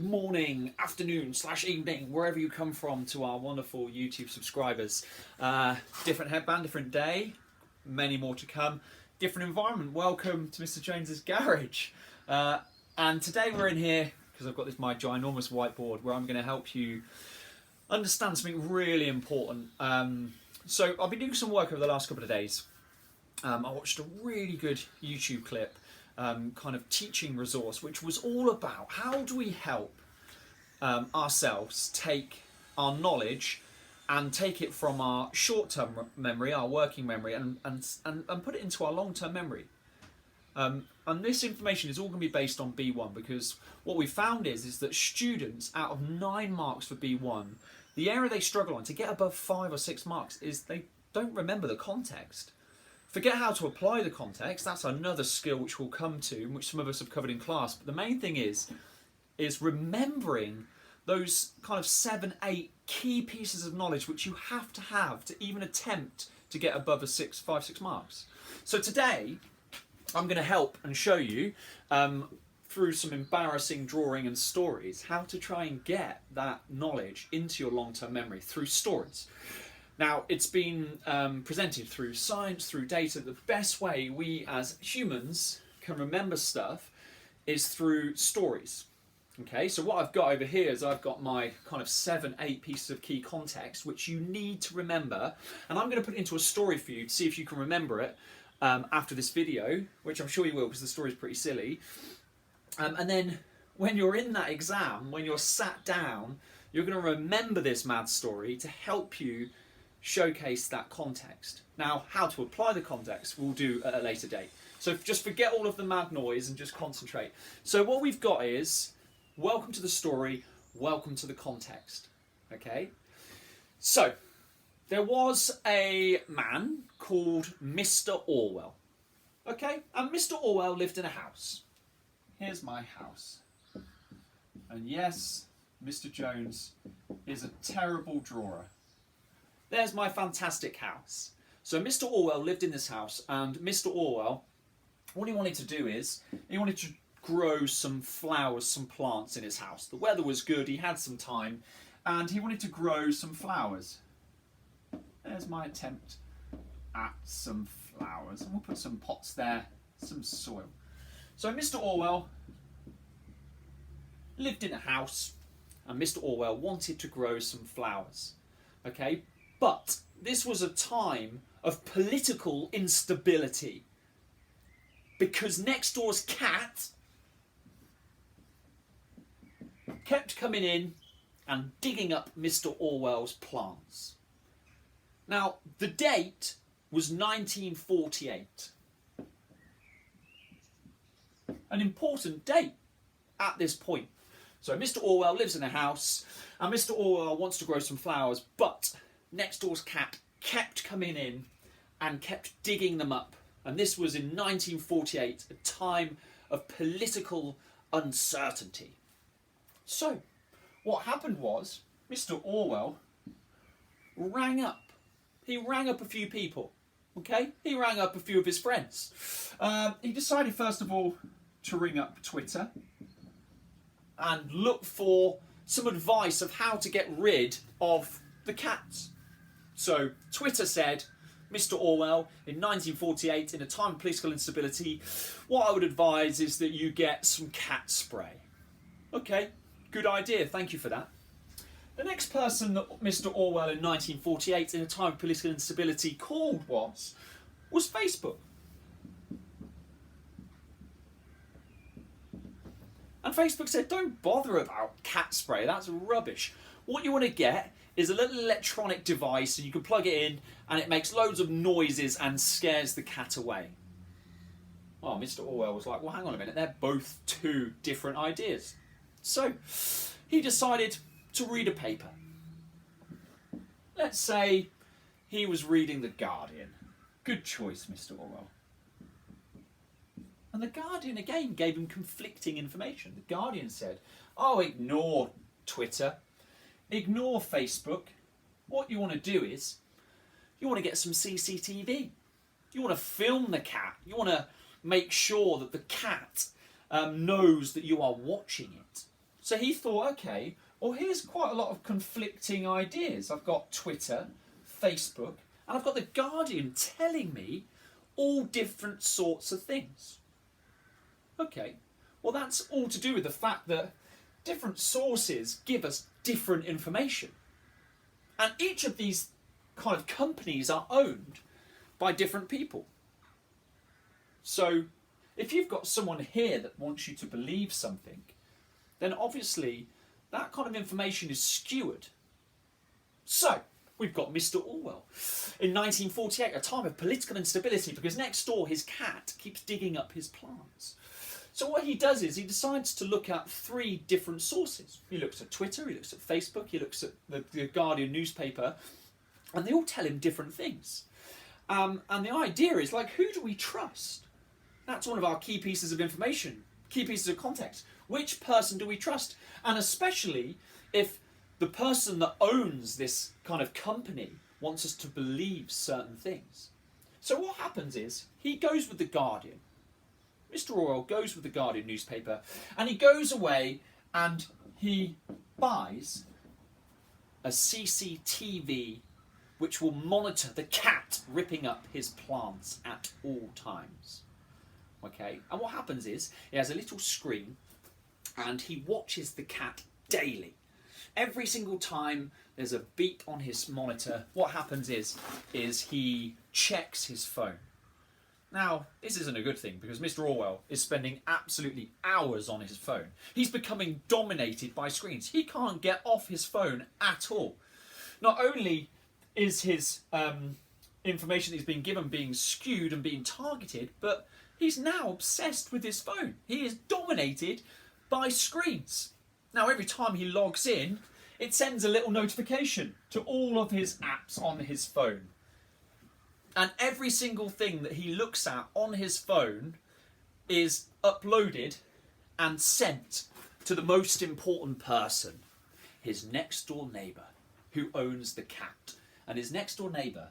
morning, afternoon / evening, wherever you come from, to our wonderful YouTube subscribers. Different headband, different day, many more to come. Different environment. Welcome to Mr. Jones's garage. And today we're in here because I've got my ginormous whiteboard where I'm going to help you understand something really important. So I've been doing some work over the last couple of days. I watched a really good YouTube clip, kind of teaching resource, which was all about how do we help ourselves take our knowledge and take it from our short-term memory, our working memory, and put it into our long-term memory. And this information is all going to be based on B1, because what we found is that students, out of 9 marks for B1, the area they struggle on to get above 5 or 6 marks is they don't remember the context. Forget how to apply the context, that's another skill which we'll come to, which some of us have covered in class. But the main thing is remembering those kind of 7, 8 key pieces of knowledge which you have to even attempt to get above a 5, 6 marks. So today, I'm going to help and show you, through some embarrassing drawing and stories, how to try and get that knowledge into your long-term memory through stories. Now, it's been presented through science, through data. The best way we as humans can remember stuff is through stories. Okay, so what I've got over here is I've got my kind of 7, 8 pieces of key context which you need to remember, and I'm going to put it into a story for you to see if you can remember it after this video, which I'm sure you will because the story is pretty silly. And then when you're in that exam, when you're sat down, you're going to remember this mad story to help you showcase that context. Now, how to apply the context we'll do at a later date. So just forget all of the mad noise and just concentrate. So what we've got is, welcome to the story, welcome to the context. Okay? So, there was a man called Mr. Orwell. Okay? And Mr. Orwell lived in a house. Here's my house. And yes, Mr. Jones is a terrible drawer. There's my fantastic house. So Mr. Orwell lived in this house, and Mr. Orwell, what he wanted to do is, he wanted to grow some flowers, some plants in his house. The weather was good, he had some time, and he wanted to grow some flowers. There's my attempt at some flowers. And we'll put some pots there, some soil. So Mr. Orwell lived in a house, and Mr. Orwell wanted to grow some flowers. Okay? But this was a time of political instability, because next door's cat kept coming in and digging up Mr. Orwell's plants. Now, the date was 1948. An important date at this point. So Mr. Orwell lives in a house, and Mr. Orwell wants to grow some flowers, but next door's cat kept coming in and kept digging them up. And this was in 1948, a time of political uncertainty. So, what happened was, Mr. Orwell rang up. He rang up a few people, okay? He rang up a few of his friends. He decided, first of all, to ring up Twitter and look for some advice of how to get rid of the cats. So Twitter said, Mr. Orwell, in 1948, in a time of political instability, what I would advise is that you get some cat spray. Okay, good idea, thank you for that. The next person that Mr. Orwell in 1948, in a time of political instability, called was Facebook. And Facebook said, don't bother about cat spray, that's rubbish. What you want to get is a little electronic device, and you can plug it in, and it makes loads of noises and scares the cat away. Oh, Mr. Orwell was like, well, hang on a minute, they're both 2 different ideas. So, he decided to read a paper. Let's say he was reading The Guardian. Good choice, Mr. Orwell. And The Guardian again gave him conflicting information. The Guardian said, oh, ignore Twitter, ignore Facebook. What you want to do is, you want to get some CCTV. You want to film the cat. You want to make sure that the cat knows that you are watching it. So he thought, okay, well, here's quite a lot of conflicting ideas. I've got Twitter, Facebook, and I've got The Guardian telling me all different sorts of things. Okay, well, that's all to do with the fact that different sources give us different information. And each of these kind of companies are owned by different people. So if you've got someone here that wants you to believe something, then obviously that kind of information is skewered. So we've got Mr. Orwell in 1948, a time of political instability, because next door his cat keeps digging up his plants. So what he does is he decides to look at 3 different sources. He looks at Twitter, he looks at Facebook, he looks at the Guardian newspaper, and they all tell him different things. And the idea is, like, who do we trust? That's one of our key pieces of information, key pieces of context. Which person do we trust? And especially if the person that owns this kind of company wants us to believe certain things. So what happens is, he goes with the Guardian. Mr. Orwell goes with the Guardian newspaper, and he goes away and he buys a CCTV which will monitor the cat ripping up his plants at all times. Okay, and what happens is, he has a little screen and he watches the cat daily. Every single time there's a beep on his monitor, what happens is he checks his phone. Now, this isn't a good thing, because Mr. Orwell is spending absolutely hours on his phone. He's becoming dominated by screens. He can't get off his phone at all. Not only is his information that he's been given being skewed and being targeted, but he's now obsessed with his phone. He is dominated by screens. Now, every time he logs in, it sends a little notification to all of his apps on his phone. And every single thing that he looks at on his phone is uploaded and sent to the most important person, his next door neighbour, who owns the cat. And his next door neighbour,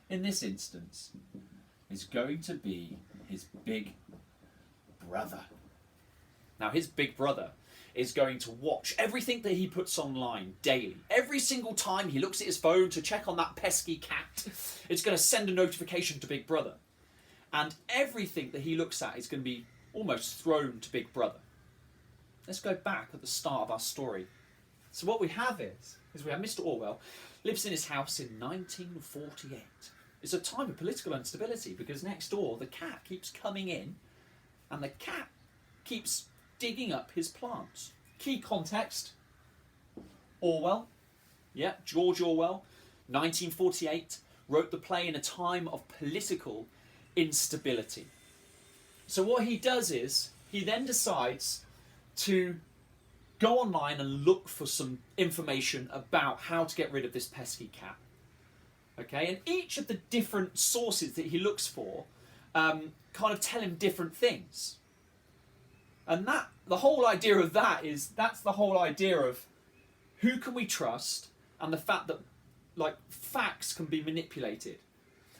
in this instance, is going to be his big brother. Now, his big brother is going to watch everything that he puts online daily. Every single time he looks at his phone to check on that pesky cat, it's going to send a notification to Big Brother. And everything that he looks at is going to be almost thrown to Big Brother. Let's go back at the start of our story. So what we have is we have Mr. Orwell lives in his house in 1948. It's a time of political instability, because next door the cat keeps coming in and the cat keeps digging up his plants. Key context: Orwell, George Orwell, 1948, wrote the play in a time of political instability. So what he does is, he then decides to go online and look for some information about how to get rid of this pesky cat. Okay, and each of the different sources that he looks for kind of tell him different things. And the whole idea of that's the whole idea of who can we trust, and the fact that, like, facts can be manipulated,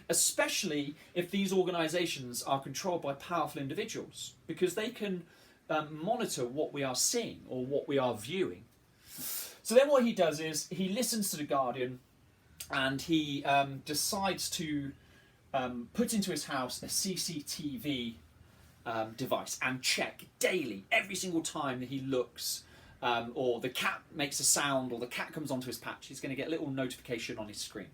especially if these organisations are controlled by powerful individuals, because they can monitor what we are seeing or what we are viewing. So then what he does is he listens to The Guardian, and he decides to put into his house a CCTV device and check daily, every single time that he looks, or the cat makes a sound, or the cat comes onto his patch, he's going to get a little notification on his screen.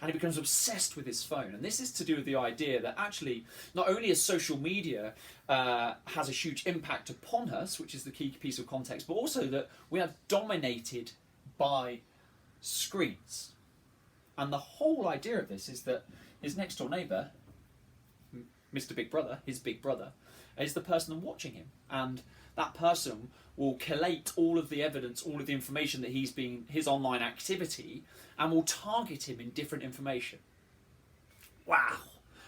And he becomes obsessed with his phone. And this is to do with the idea that actually, not only is social media has a huge impact upon us, which is the key piece of context, but also that we are dominated by screens. And the whole idea of this is that his next door neighbour, Mr. Big Brother, his big brother, is the person watching him. And that person will collate all of the evidence, all of the information that his online activity, and will target him in different information. Wow!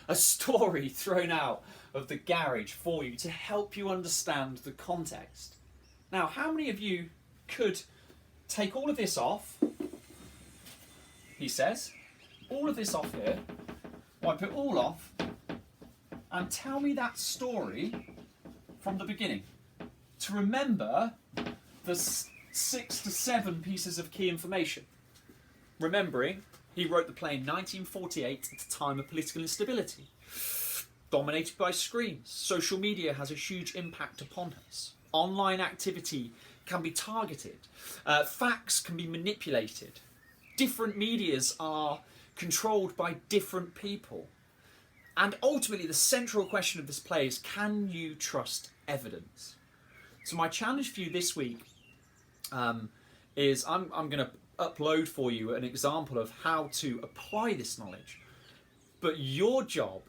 A story thrown out of the garage for you to help you understand the context. Now, how many of you could take all of this off, he says, all of this off here, wipe it all off, and tell me that story from the beginning, to remember there's 6 to 7 pieces of key information. Remembering, he wrote the play in 1948 at a time of political instability. Dominated by screens, social media has a huge impact upon us. Online activity can be targeted. Facts can be manipulated. Different medias are controlled by different people. And ultimately, the central question of this play is, can you trust evidence? So my challenge for you this week is I'm going to upload for you an example of how to apply this knowledge. But your job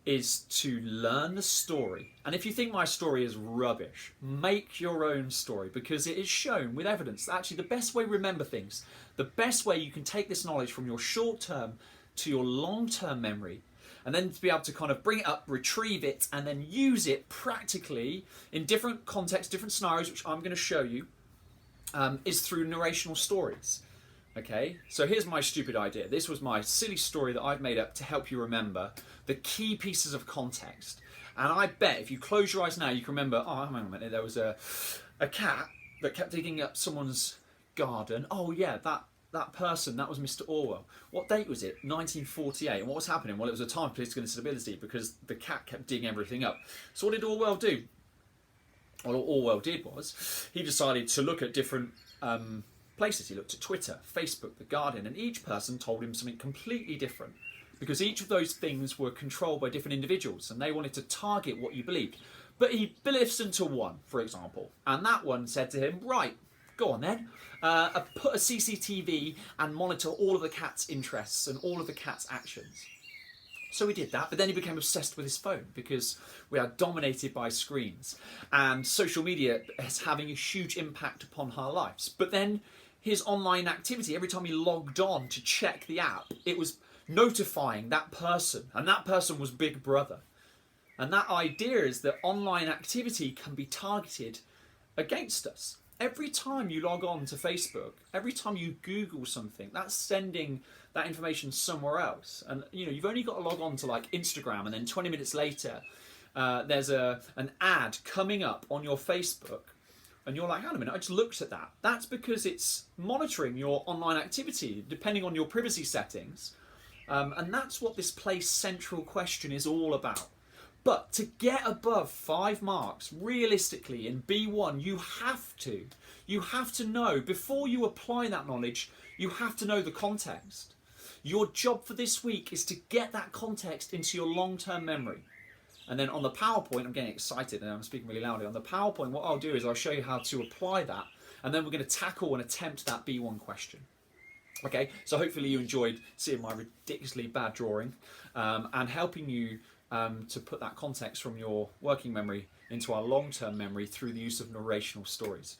is to learn the story. And if you think my story is rubbish, make your own story, because it is shown with evidence that actually the best way to remember things, the best way you can take this knowledge from your short-term to your long-term memory, and then to be able to kind of bring it up, retrieve it, and then use it practically in different contexts, different scenarios, which I'm going to show you, is through narrational stories. Okay, so here's my stupid idea. This was my silly story that I've made up to help you remember the key pieces of context. And I bet if you close your eyes now, you can remember, oh, hang on a minute, there was a cat that kept digging up someone's garden. Oh yeah, that person, that was Mr. Orwell. What date was it? 1948. And what was happening? Well, it was a time of political instability because the cat kept digging everything up. So what did Orwell do? Well, what Orwell did was he decided to look at different places. He looked at Twitter, Facebook, The Guardian, and each person told him something completely different, because each of those things were controlled by different individuals and they wanted to target what you believed. But he listened to one, for example, and that one said to him, right, go on then, put a CCTV and monitor all of the cat's interests and all of the cat's actions. So he did that, but then he became obsessed with his phone because we are dominated by screens and social media is having a huge impact upon our lives. But then his online activity, every time he logged on to check the app, it was notifying that person, and that person was Big Brother. And that idea is that online activity can be targeted against us. Every time you log on to Facebook, every time you Google something, that's sending that information somewhere else. And you know, you've only got to log on to like Instagram, and then 20 minutes later, there's an ad coming up on your Facebook, and you're like, hang on a minute, I just looked at that. That's because it's monitoring your online activity, depending on your privacy settings. And that's what this play's central question is all about. But to get above 5 marks, realistically, in B1, you have to know, before you apply that knowledge, you have to know the context. Your job for this week is to get that context into your long-term memory. And then on the PowerPoint, I'm getting excited and I'm speaking really loudly. On the PowerPoint, what I'll do is I'll show you how to apply that, and then we're going to tackle and attempt that B1 question. Okay, so hopefully you enjoyed seeing my ridiculously bad drawing and helping you to put that context from your working memory into our long-term memory through the use of narrational stories.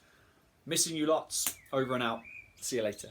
Missing you lots. Over and out. See you later.